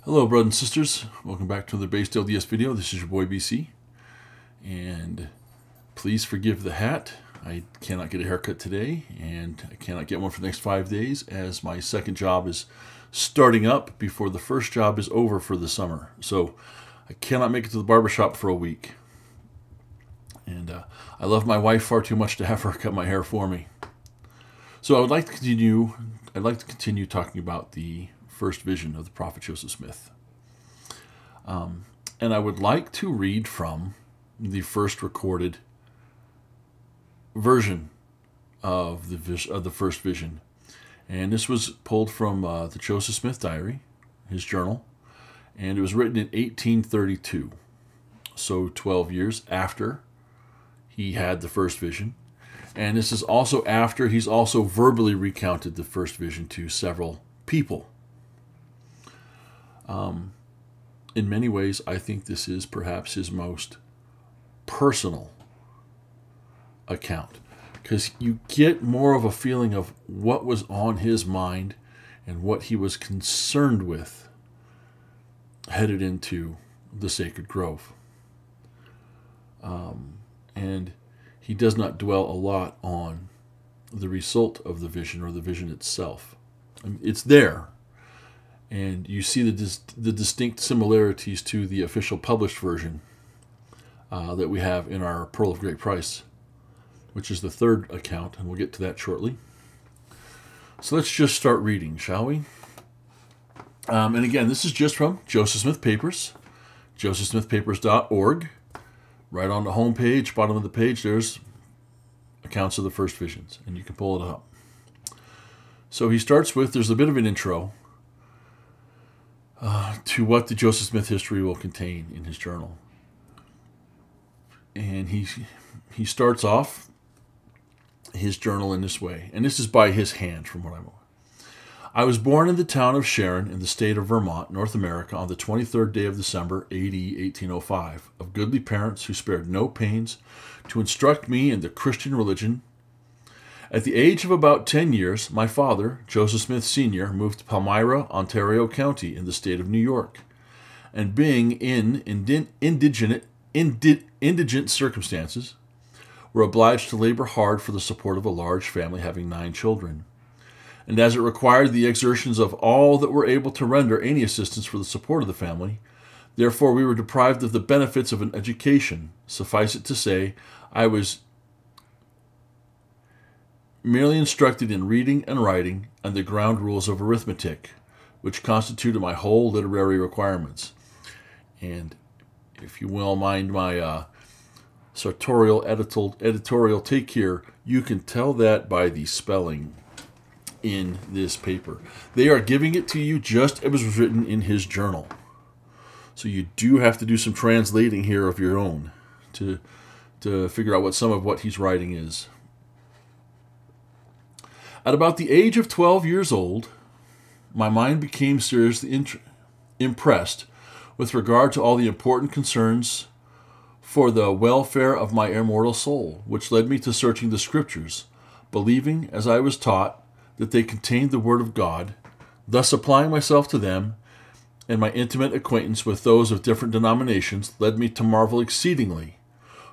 Hello, brothers and sisters. Welcome back to another Based LDS video. This is your boy BC. And please forgive the hat. I cannot get a haircut today, and I cannot get one for the next 5 days as my second job is starting up before the first job is over for the summer. So I cannot make it to the barbershop for a week. And I love my wife far too much to have her cut my hair for me. So I'd like to continue talking about the first vision of the prophet Joseph Smith. And I would like to read from the first recorded version of the first vision. And this was pulled from the Joseph Smith diary, his journal, and it was written in 1832, so 12 years after he had the first vision. And this is also after he's also verbally recounted the first vision to several people. In many ways, I think this is perhaps his most personal account, because you get more of a feeling of what was on his mind and what he was concerned with headed into the sacred grove. And he does not dwell a lot on the result of the vision or the vision itself. I mean, it's there. And you see the distinct similarities to the official published version that we have in our Pearl of Great Price, which is the third account, and we'll get to that shortly. So let's just start reading, shall we? And again, this is just from Joseph Smith Papers, josephsmithpapers.org. Right on the home page, bottom of the page, there's accounts of the first visions, and you can pull it up. So he starts with, there's a bit of an intro to what the Joseph Smith history will contain in his journal. And he starts off his journal in this way. And this is by his hand from what I'm aware. I was born in the town of Sharon in the state of Vermont, North America, on the 23rd day of December, AD 1805, of goodly parents who spared no pains to instruct me in the Christian religion. At the age of about 10 years, my father, Joseph Smith Sr., moved to Palmyra, Ontario County in the state of New York. And being in indigent circumstances, were obliged to labor hard for the support of a large family having 9 children. And as it required the exertions of all that were able to render any assistance for the support of the family, therefore we were deprived of the benefits of an education. Suffice it to say, I was merely instructed in reading and writing and the ground rules of arithmetic, which constituted my whole literary requirements. And if you will mind my sartorial editorial take here, you can tell that by the spelling in this paper. They are giving it to you just as it was written in his journal. So you do have to do some translating here of your own to figure out what some of what he's writing is. At about the age of 12 years old, my mind became seriously impressed with regard to all the important concerns for the welfare of my immortal soul, which led me to searching the Scriptures, believing, as I was taught, that they contained the Word of God, thus applying myself to them, and my intimate acquaintance with those of different denominations led me to marvel exceedingly,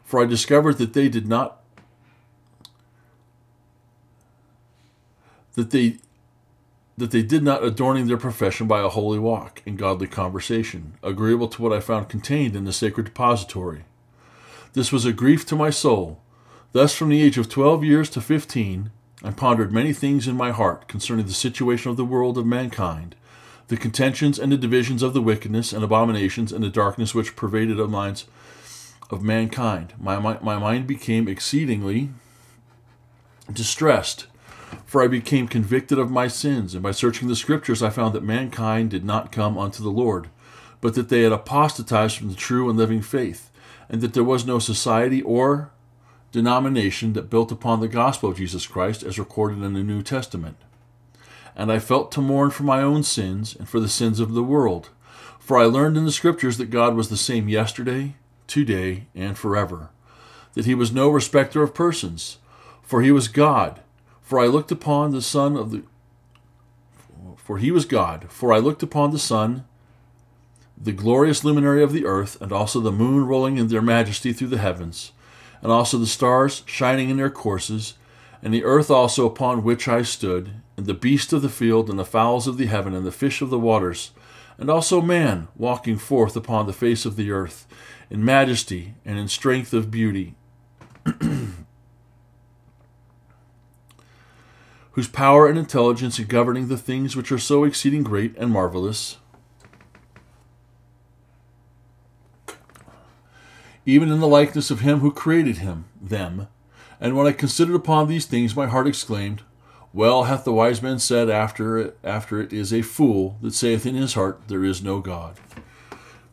for I discovered that they did not adorning their profession by a holy walk and godly conversation, agreeable to what I found contained in the sacred depository. This was a grief to my soul. Thus, from the age of 12 years to 15, I pondered many things in my heart concerning the situation of the world of mankind, the contentions and the divisions of the wickedness and abominations and the darkness which pervaded the minds of mankind. My mind became exceedingly distressed, for I became convicted of my sins, and by searching the Scriptures I found that mankind did not come unto the Lord, but that they had apostatized from the true and living faith, and that there was no society or denomination that built upon the gospel of Jesus Christ as recorded in the New Testament. And I felt to mourn for my own sins and for the sins of the world, for I learned in the Scriptures that God was the same yesterday, today, and forever, that he was no respecter of persons, for he was God. For I looked upon the Son of the For he was God, for I looked upon the Son the glorious luminary of the earth, and also the moon rolling in their majesty through the heavens, and also the stars shining in their courses, and the earth also upon which I stood, and the beasts of the field, and the fowls of the heaven, and the fish of the waters, and also man walking forth upon the face of the earth, in majesty and in strength of beauty, whose power and intelligence in governing the things which are so exceeding great and marvelous, even in the likeness of him who created them. And when I considered upon these things, my heart exclaimed, Well hath the wise man said after it is a fool that saith in his heart, There is no God.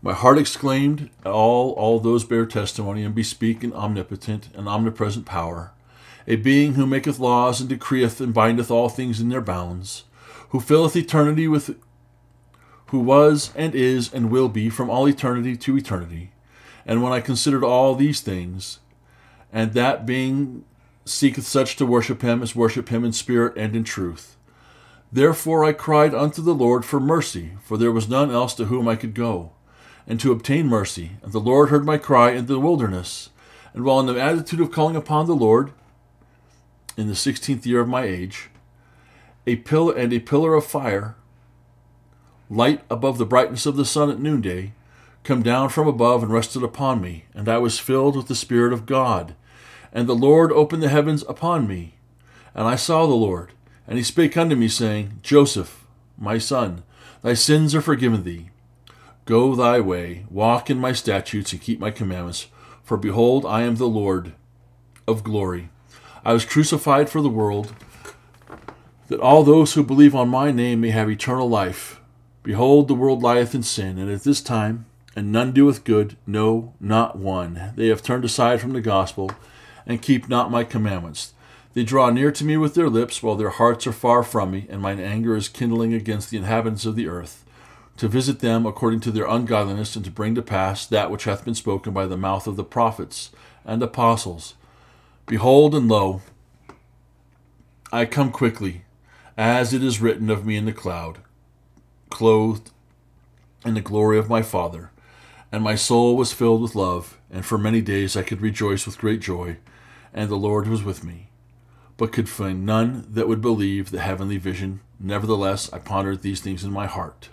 My heart exclaimed, All those bear testimony and bespeak an omnipotent and omnipresent power, a being who maketh laws and decreeth and bindeth all things in their bounds, who filleth eternity with, who was and is and will be from all eternity to eternity. And when I considered all these things, and that being seeketh such to worship him as worship him in spirit and in truth, therefore I cried unto the Lord for mercy, for there was none else to whom I could go, and to obtain mercy. And the Lord heard my cry in the wilderness. And while in the attitude of calling upon the Lord, in the 16th year of my age, a pillar of fire, light above the brightness of the sun at noonday, come down from above and rested upon me, and I was filled with the Spirit of God. And the Lord opened the heavens upon me, and I saw the Lord, and he spake unto me, saying, Joseph, my son, thy sins are forgiven thee. Go thy way, walk in my statutes, and keep my commandments, for behold, I am the Lord of glory. I was crucified for the world, that all those who believe on my name may have eternal life. Behold, the world lieth in sin, and at this time, and none doeth good, no, not one. They have turned aside from the gospel, and keep not my commandments. They draw near to me with their lips, while their hearts are far from me, and mine anger is kindling against the inhabitants of the earth, to visit them according to their ungodliness, and to bring to pass that which hath been spoken by the mouth of the prophets and apostles. Behold, and lo, I come quickly, as it is written of me in the cloud, clothed in the glory of my Father. And my soul was filled with love, and for many days I could rejoice with great joy, and the Lord was with me, but could find none that would believe the heavenly vision. Nevertheless, I pondered these things in my heart.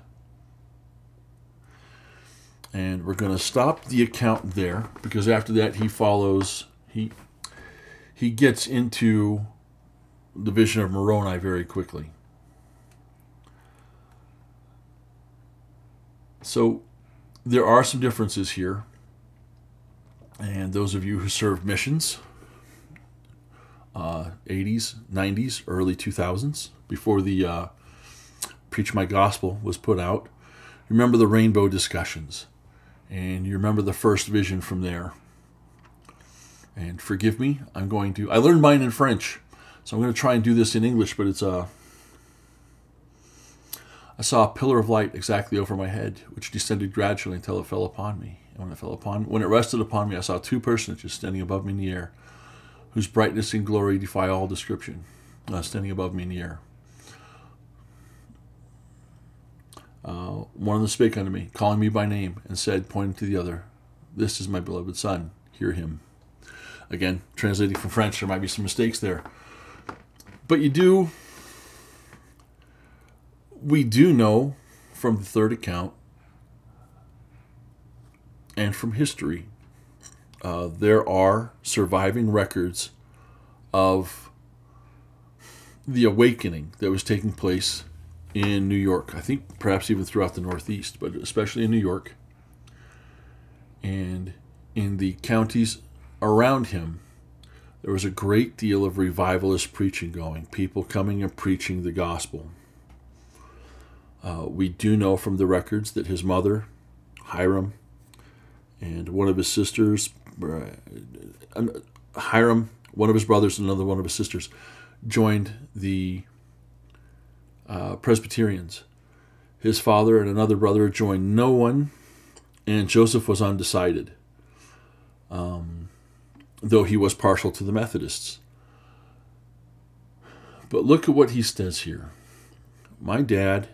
And we're going to stop the account there, because after that he gets into the vision of Moroni very quickly. So there are some differences here, and those of you who served missions, 80s, 90s, early 2000s, before the Preach My Gospel was put out, remember the rainbow discussions, and you remember the first vision from there. And forgive me, I learned mine in French, so I'm going to try and do this in English, but I saw a pillar of light exactly over my head, which descended gradually until it fell upon me. And when it rested upon me, I saw two personages standing above me in the air, whose brightness and glory defy all description, standing above me in the air. One of them spake unto me, calling me by name, and said, pointing to the other, This is my beloved Son, hear him. Again, translating from French, there might be some mistakes there. But we do know from the third account and from history, there are surviving records of the awakening that was taking place in New York. I think perhaps even throughout the Northeast, but especially in New York and in the counties around him. There was a great deal of revivalist preaching going, people coming and preaching the gospel. We do know from the records that his mother, Hiram, and one of his sisters, Hiram, one of his brothers, and another one of his sisters, joined the Presbyterians. His father and another brother joined no one, and Joseph was undecided, though he was partial to the Methodists. But look at what he says here. My dad,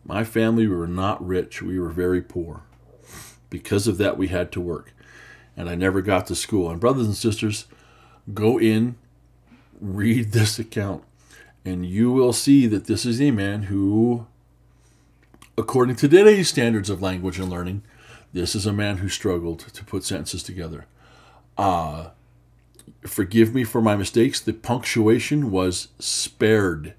my family, we were not rich. We were very poor. Because of that, we had to work. And I never got to school. And brothers and sisters, go in, read this account, and you will see that this is a man who, according to today's standards of language and learning, this is a man who struggled to put sentences together. Forgive me for my mistakes. The punctuation was spared.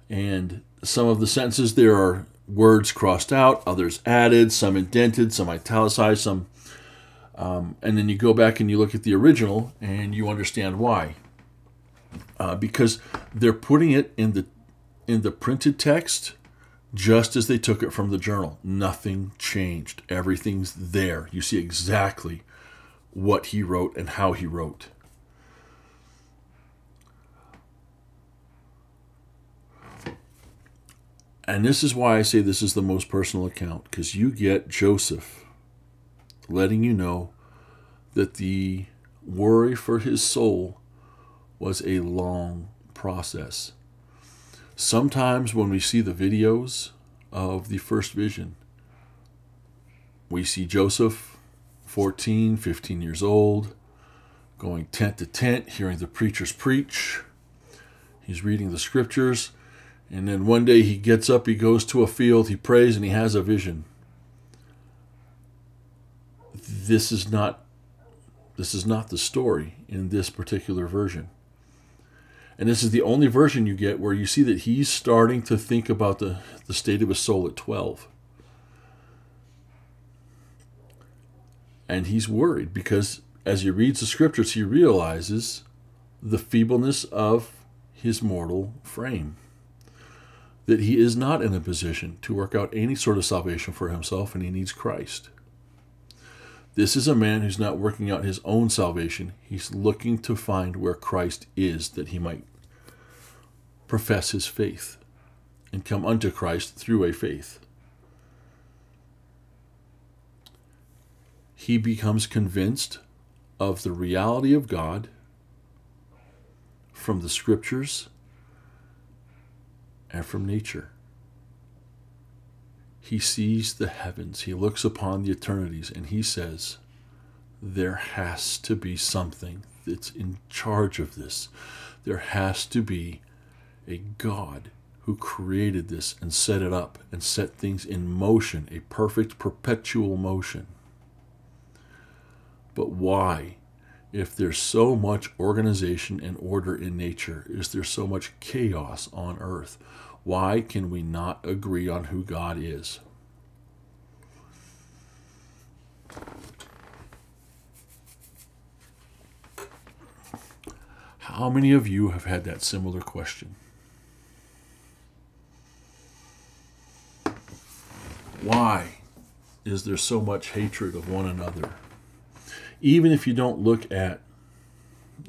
And some of the sentences, there are words crossed out, others added, some indented, some italicized, some... and then you go back and you look at the original and you understand why. Because they're putting it in the printed text just as they took it from the journal. Nothing changed. Everything's there. You see exactly what he wrote and how he wrote. And this is why I say this is the most personal account, because you get Joseph letting you know that the worry for his soul was a long process. Sometimes when we see the videos of the first vision, we see Joseph, 14, 15 years old, going tent to tent, hearing the preachers preach. He's reading the scriptures. And then one day he gets up, he goes to a field, he prays, and he has a vision. This is not the story in this particular version. And this is the only version you get where you see that he's starting to think about the state of his soul at 12. And he's worried because as he reads the scriptures, he realizes the feebleness of his mortal frame. That he is not in a position to work out any sort of salvation for himself, and he needs Christ. This is a man who's not working out his own salvation. He's looking to find where Christ is, that he might profess his faith and come unto Christ through a faith. He becomes convinced of the reality of God from the scriptures and from nature. He sees the heavens, he looks upon the eternities, and he says, there has to be something that's in charge of this. There has to be a God who created this and set it up and set things in motion, a perfect perpetual motion. But why? If there's so much organization and order in nature, is there so much chaos on earth? Why can we not agree on who God is? How many of you have had that similar question? Why is there so much hatred of one another? Even if you don't look at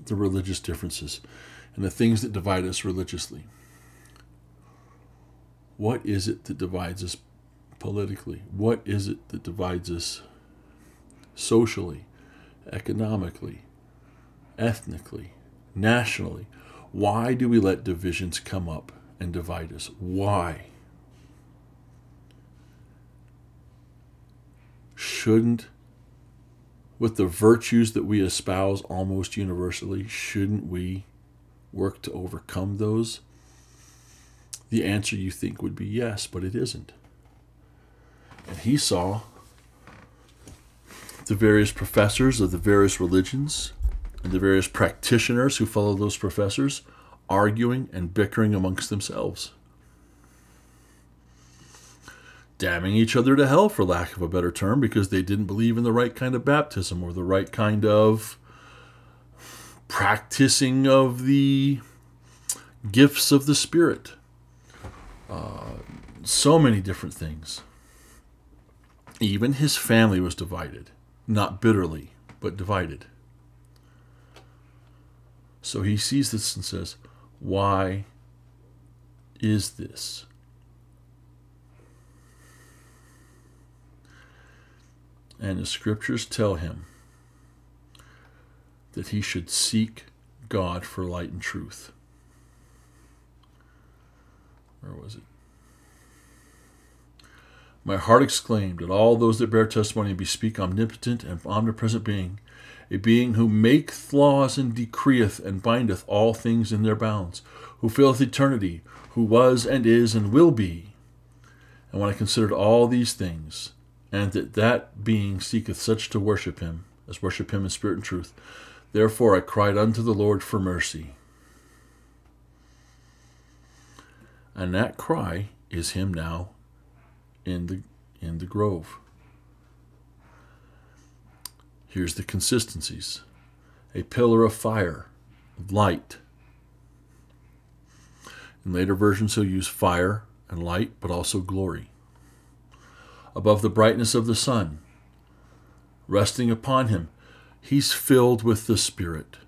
the religious differences and the things that divide us religiously. What is it that divides us politically? What is it that divides us socially, economically, ethnically, nationally? Why do we let divisions come up and divide us? Why? Shouldn't, with the virtues that we espouse almost universally, shouldn't we work to overcome those? The answer you think would be yes, but it isn't. And he saw the various professors of the various religions and the various practitioners who follow those professors arguing and bickering amongst themselves, damning each other to hell, for lack of a better term, because they didn't believe in the right kind of baptism or the right kind of practicing of the gifts of the Spirit. So many different things. Even his family was divided, not bitterly, but divided. So he sees this and says, why is this? And the scriptures tell him that he should seek God for light and truth. Where was it? My heart exclaimed at all those that bear testimony and bespeak omnipotent and omnipresent being, a being who maketh laws and decreeth and bindeth all things in their bounds, who filleth eternity, who was and is and will be. And when I considered all these things, and that being seeketh such to worship him, as worship him in spirit and truth, therefore I cried unto the Lord for mercy. And that cry is him now in the grove. Here's the consistencies. A pillar of fire, of light. In later versions he'll use fire and light, but also glory. Above the brightness of the sun, resting upon him, he's filled with the Spirit.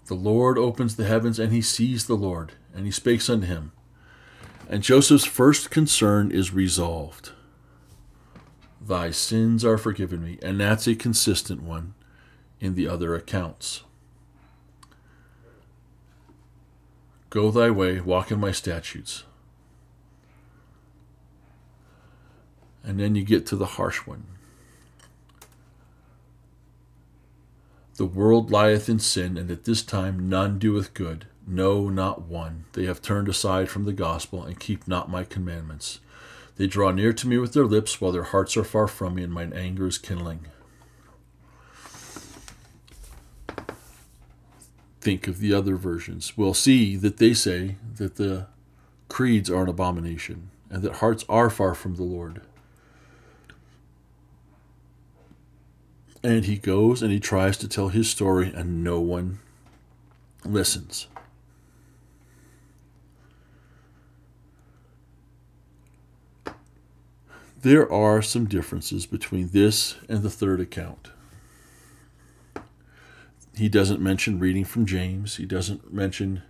The Lord opens the heavens, and he sees the Lord, and he spakes unto him. And Joseph's first concern is resolved. Thy sins are forgiven me. And that's a consistent one in the other accounts. Go thy way, walk in my statutes. And then you get to the harsh one. The world lieth in sin, and at this time none doeth good, no, not one. They have turned aside from the gospel, and keep not my commandments. They draw near to me with their lips, while their hearts are far from me, and mine anger is kindling. Think of the other versions. We'll see that they say that the creeds are an abomination, and that hearts are far from the Lord. And he goes and he tries to tell his story, and no one listens. There are some differences between this and the third account. He doesn't mention reading from James. He doesn't mention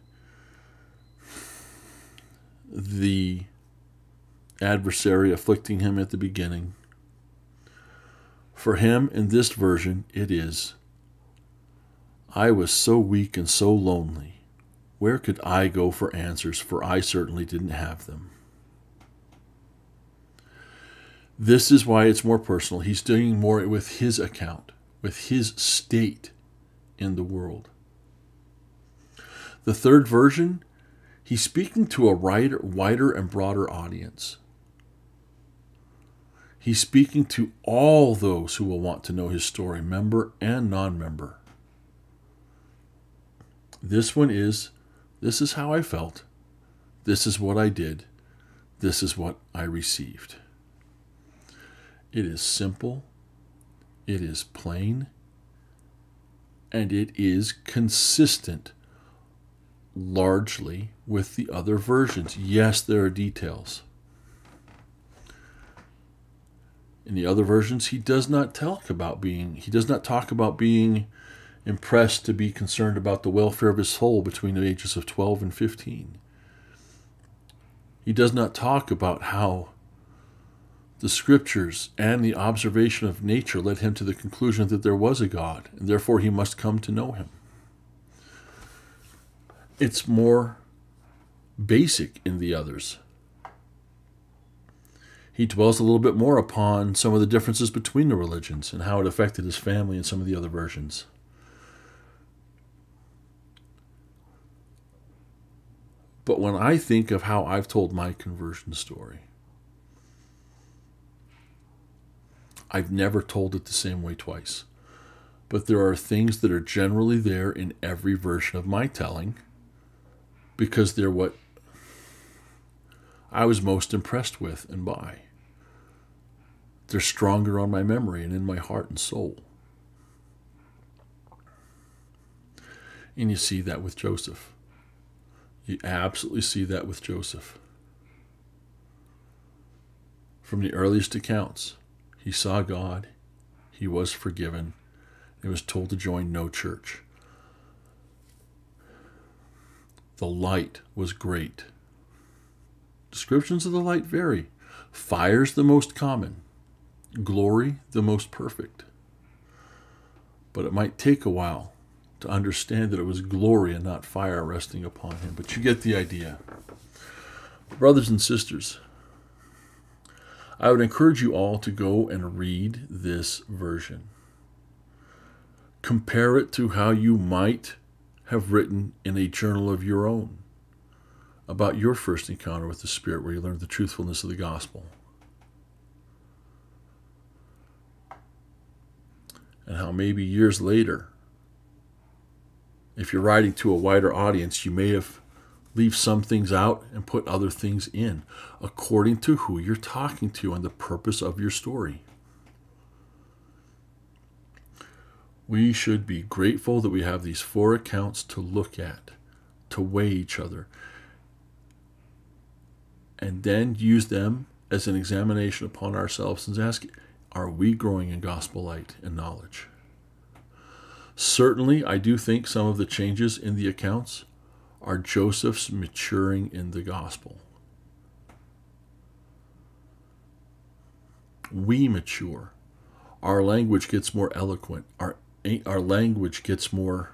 the adversary afflicting him at the beginning. For him, in this version, it is, I was so weak and so lonely. Where could I go for answers? For I certainly didn't have them. This is why it's more personal. He's doing more with his account, with his state in the world. The third version, he's speaking to a wider and broader audience. He's speaking to all those who will want to know his story, member and non-member. This one is, this is how I felt. This is what I did. This is what I received. It is simple. It is plain. And it is consistent largely with the other versions. Yes, there are details. In the other versions, he does not talk about being impressed to be concerned about the welfare of his soul between the ages of 12 and 15. He does not talk about how the scriptures and the observation of nature led him to the conclusion that there was a God, and therefore he must come to know him. It's more basic in the others. He dwells a little bit more upon some of the differences between the religions and how it affected his family in some of the other versions. But when I think of how I've told my conversion story, I've never told it the same way twice. But there are things that are generally there in every version of my telling because they're what I was most impressed with and by. They're stronger on my memory and in my heart and soul. And you see that with Joseph. You absolutely see that with Joseph. From the earliest accounts, he saw God, he was forgiven, and was told to join no church. The light was great. Descriptions of the light vary. Fire's the most common. Glory, the most perfect. But it might take a while to understand that it was glory and not fire resting upon him. But you get the idea. Brothers and sisters, I would encourage you all to go and read this version. Compare it to how you might have written in a journal of your own about your first encounter with the Spirit, where you learned the truthfulness of the gospel. And how maybe years later, if you're writing to a wider audience, you may have leave some things out and put other things in, according to who you're talking to and the purpose of your story. We should be grateful that we have these 4 accounts to look at, to weigh each other, and then use them as an examination upon ourselves and ask, are we growing in gospel light and knowledge? Certainly, I do think some of the changes in the accounts are Joseph's maturing in the gospel. We mature. Our language gets more eloquent. Our language gets more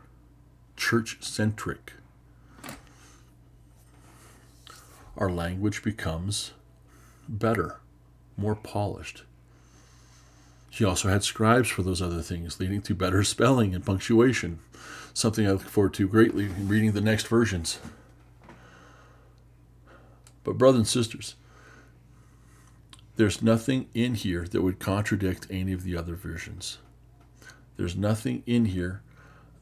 church-centric. Our language becomes better, more polished. He also had scribes for those other things, leading to better spelling and punctuation, something I look forward to greatly in reading the next versions. But brothers and sisters, there's nothing in here that would contradict any of the other versions. There's nothing in here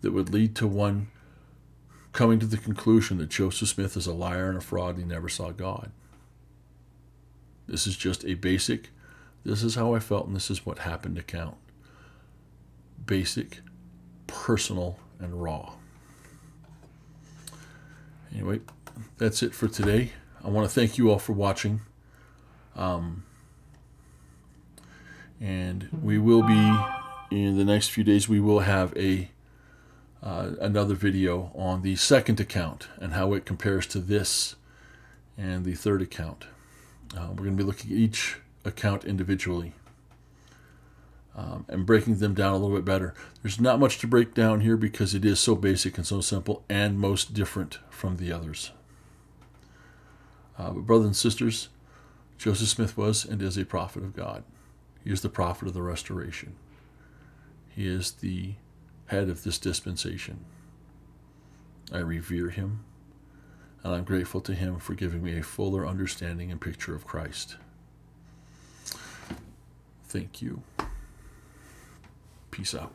that would lead to one coming to the conclusion that Joseph Smith is a liar and a fraud and he never saw God. This is just a basic, this is how I felt and this is what happened account. Basic, personal, and raw. Anyway, that's it for today. I want to thank you all for watching. And we will be, in the next few days, we will have another video on the second account and how it compares to this and the third account. We're going to be looking at each account individually and breaking them down a little bit better. There's not much to break down here because it is so basic and so simple and most different from the others. But brothers and sisters, Joseph Smith was and is a prophet of God. He is the prophet of the restoration. He is the head of this dispensation. I revere him, and I'm grateful to him for giving me a fuller understanding and picture of Christ. Thank you. Peace out.